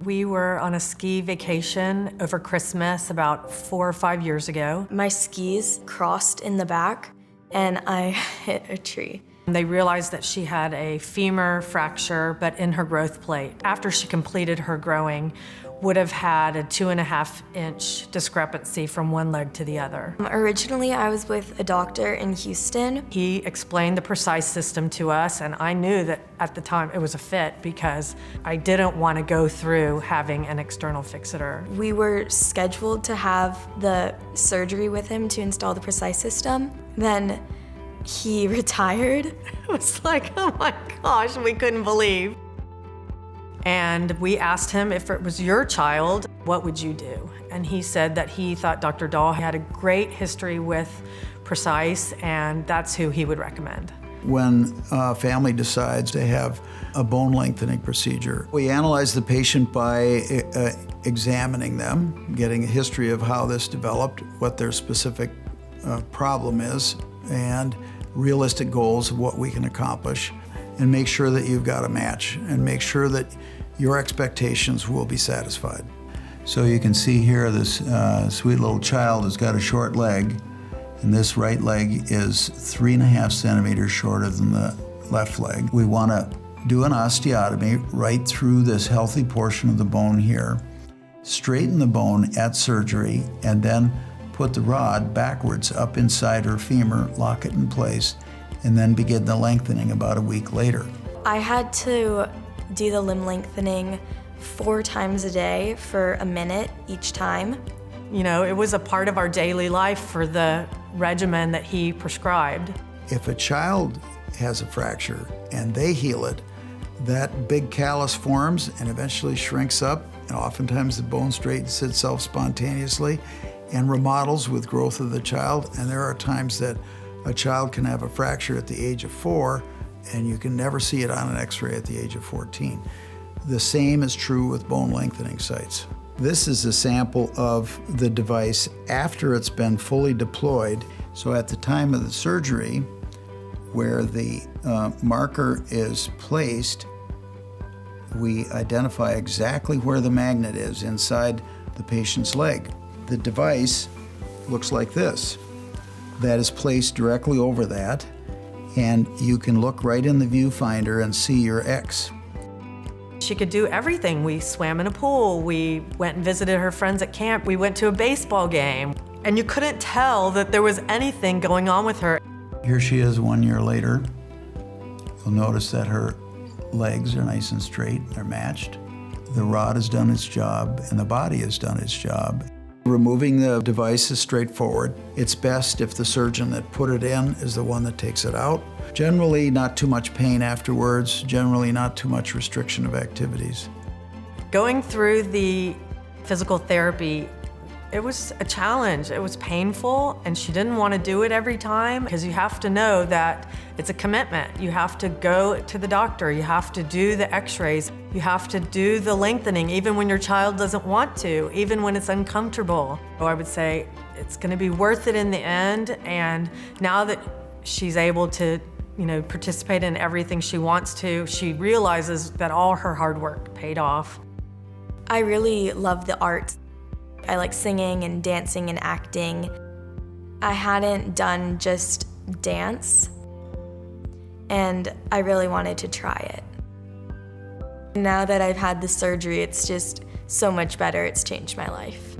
We were on a ski vacation over Christmas about 4 or 5 years ago. My skis crossed in the back and I hit a tree. They realized that she had a femur fracture, but in her growth plate. After she completed her growing, would have had a 2.5-inch discrepancy from one leg to the other. Originally, I was with a doctor in Houston. He explained the Precice system to us, and I knew that at the time it was a fit because I didn't want to go through having an external fixator. We were scheduled to have the surgery with him to install the Precice system. Then he retired. It was like, oh my gosh, we couldn't believe. And we asked him if it was your child, what would you do? And he said that he thought Dr. Dahl had a great history with Precice, and that's who he would recommend. When a family decides to have a bone lengthening procedure, we analyze the patient by examining them, getting a history of how this developed, what their specific problem is, and realistic goals of what we can accomplish, and make sure that you've got a match, and make sure that your expectations will be satisfied. So you can see here this sweet little child has got a short leg, and this right leg is 3.5 centimeters shorter than the left leg. We want to do an osteotomy right through this healthy portion of the bone here, straighten the bone at surgery, and then put the rod backwards up inside her femur, lock it in place, and then begin the lengthening about a week later. I had to do the limb lengthening 4 times a day for a minute each time. You know, it was a part of our daily life for the regimen that he prescribed. If a child has a fracture and they heal it, that big callus forms and eventually shrinks up, and oftentimes the bone straightens itself spontaneously and remodels with growth of the child. And there are times that a child can have a fracture at the age of 4 and you can never see it on an x-ray at the age of 14. The same is true with bone lengthening sites. This is a sample of the device after it's been fully deployed. So at the time of the surgery, where the marker is placed, we identify exactly where the magnet is inside the patient's leg. The device looks like this. That is placed directly over that, and you can look right in the viewfinder and see your X. She could do everything. We swam in a pool, we went and visited her friends at camp, we went to a baseball game, and you couldn't tell that there was anything going on with her. Here she is 1 year later. You'll notice that her legs are nice and straight, they're matched. The rod has done its job, and the body has done its job. Removing the device is straightforward. It's best if the surgeon that put it in is the one that takes it out. Generally, not too much pain afterwards, generally not too much restriction of activities. Going through the physical therapy, it was a challenge. It was painful, and she didn't want to do it every time because you have to know that it's a commitment. You have to go to the doctor, you have to do the x-rays, you have to do the lengthening even when your child doesn't want to, even when it's uncomfortable. So I would say it's going to be worth it in the end, and now that she's able to, you know, participate in everything she wants to, she realizes that all her hard work paid off. I really love the art. I like singing and dancing and acting. I hadn't done just dance, and I really wanted to try it. Now that I've had the surgery, it's just so much better. It's changed my life.